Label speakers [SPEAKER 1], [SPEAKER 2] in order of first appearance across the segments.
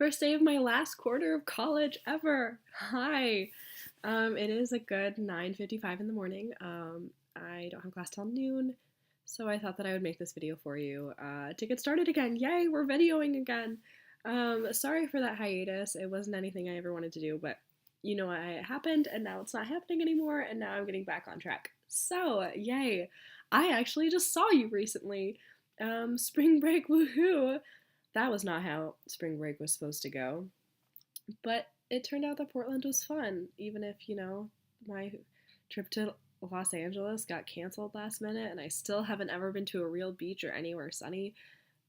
[SPEAKER 1] First day of my last quarter of college ever. Hi. It is a good 9:55 in the morning. I don't have class till noon, so I thought that I would make this video for you to get started again. Yay, we're videoing again. Sorry for that hiatus. It wasn't anything I ever wanted to do, but you know what? It happened, and now it's not happening anymore, and now I'm getting back on track. So, yay. I actually just saw you recently. Spring break, woohoo! That was not how spring break was supposed to go. But it turned out that Portland was fun, even if, my trip to Los Angeles got canceled last minute and I still haven't ever been to a real beach or anywhere sunny.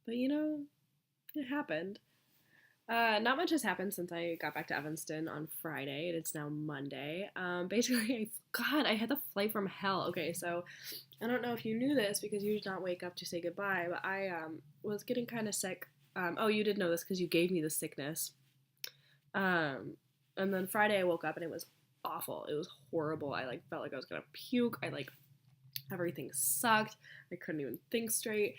[SPEAKER 1] But it happened. Not much has happened since I got back to Evanston on Friday, and it's now Monday. Basically, God, I had the flight from hell. Okay, so I don't know if you knew this because you did not wake up to say goodbye, but I was getting kind of sick. Oh, you did know this because you gave me the sickness. And then Friday I woke up and it was awful. It was horrible. I felt like I was gonna puke. Everything sucked. I couldn't even think straight.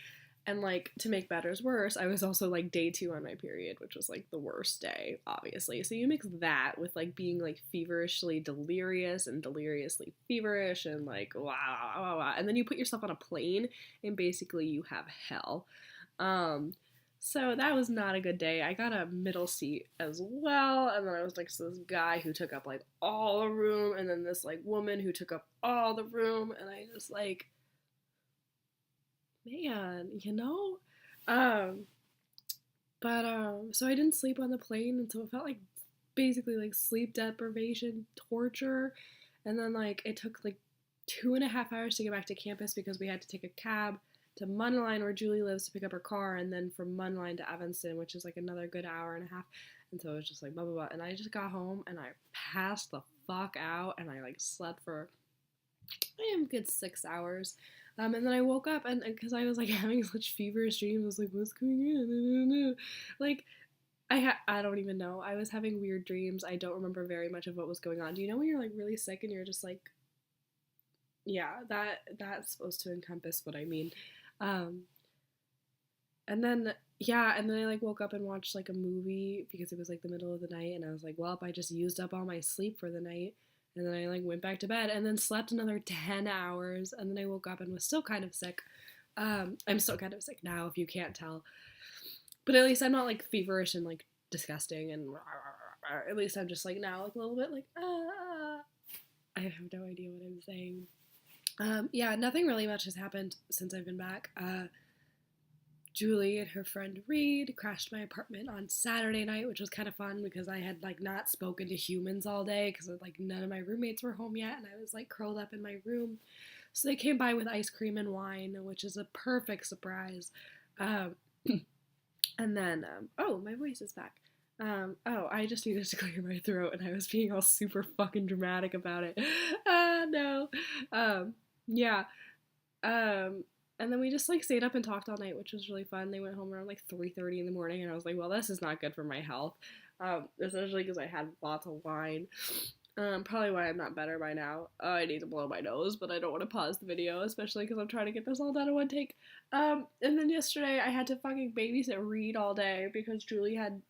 [SPEAKER 1] And to make matters worse, I was also day 2 on my period, which was the worst day, obviously. So you mix that with being feverishly delirious and deliriously feverish and wow, and then you put yourself on a plane and basically you have hell. So that was not a good day. I got a middle seat as well, and then I was next to this guy who took up all the room, and then this woman who took up all the room, and I just man, Um, so I didn't sleep on the plane, and so it felt basically sleep deprivation, torture, and then it took 2.5 hours to get back to campus because we had to take a cab to Mundelein where Julie lives to pick up her car, and then from Mundelein to Evanston, which is another good hour and a half. And so it was just blah blah blah. And I just got home and I passed the fuck out and I slept for a good 6 hours. And then I woke up and because I was having such feverish dreams, I was what's going on? I don't even know. I was having weird dreams. I don't remember very much of what was going on. Do you know when you're really sick and you're just yeah, that's supposed to encompass what I mean. Um, and then I woke up and watched a movie because it was the middle of the night, and I was well, I just used up all my sleep for the night. And then I went back to bed and then slept another 10 hours, and then I woke up and was still kind of sick. I'm still kind of sick now, if you can't tell. But at least I'm not feverish and disgusting and at least I'm just now a little bit I have no idea what I'm saying. Yeah, nothing really much has happened since I've been back. Julie and her friend Reed crashed my apartment on Saturday night, which was kind of fun because I had not spoken to humans all day because none of my roommates were home yet, and I was curled up in my room. So they came by with ice cream and wine, which is a perfect surprise. Um, and then, oh, my voice is back. Oh, I just needed to clear my throat, and I was being all super fucking dramatic about it. No. Yeah. And then we just stayed up and talked all night, which was really fun. They went home around 3:30 in the morning, and I was well, this is not good for my health. Especially because I had lots of wine. Probably why I'm not better by now. I need to blow my nose, but I don't want to pause the video, especially because I'm trying to get this all done in one take. And then yesterday I had to fucking babysit Reed all day because Julie had.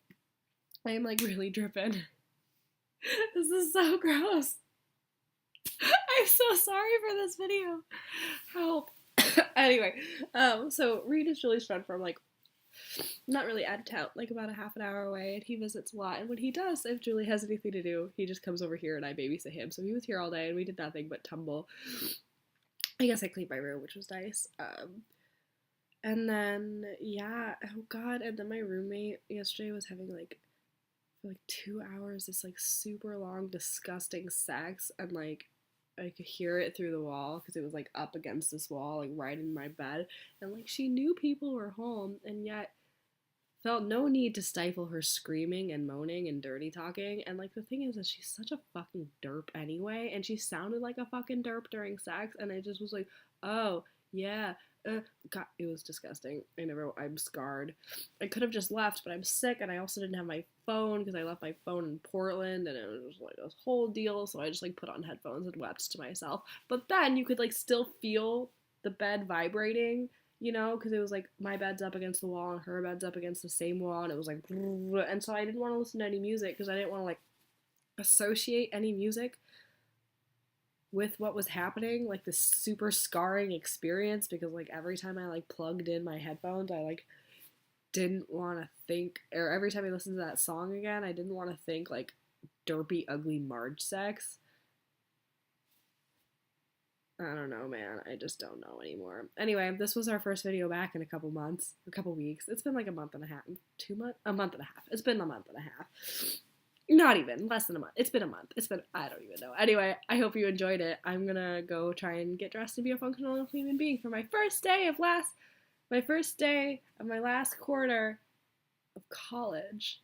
[SPEAKER 1] I am really dripping. This is so gross. I'm so sorry for this video. Help. Anyway, so Reed is Julie's friend from not really out of town, about a half an hour away, and he visits a lot. And when he does, if Julie has anything to do, he just comes over here and I babysit him. So he was here all day and we did nothing but tumble. I guess I cleaned my room, which was nice. And then yeah, oh god, and then my roommate yesterday was having for 2 hours this super long disgusting sex, and I could hear it through the wall because it was up against this wall right in my bed, and she knew people were home and yet felt no need to stifle her screaming and moaning and dirty talking. And the thing is that she's such a fucking derp anyway, and she sounded like a fucking derp during sex, and I just was oh yeah, God, it was disgusting. I'm scarred. I could have just left, but I'm sick, and I also didn't have my phone because I left my phone in Portland, and it was this whole deal. So I just put on headphones and wept to myself. But then you could still feel the bed vibrating, you know, because it was like my bed's up against the wall and her bed's up against the same wall, and it was like, and so I didn't want to listen to any music because I didn't want to like associate any music with what was happening, like this super scarring experience, because like every time I like plugged in my headphones, I like didn't want to think, or every time I listened to that song again, I didn't want to think like derpy, ugly Marge sex. I don't know, man. I just don't know anymore. Anyway, this was our first video back in a couple months, a couple weeks. It's been like a month and a half, 2 months, a month and a half. It's been a month and a half. Not even, less than a month. It's been a month. I don't even know. Anyway, I hope you enjoyed it. I'm gonna go try and get dressed and be a functional human being for my first day of my last quarter of college.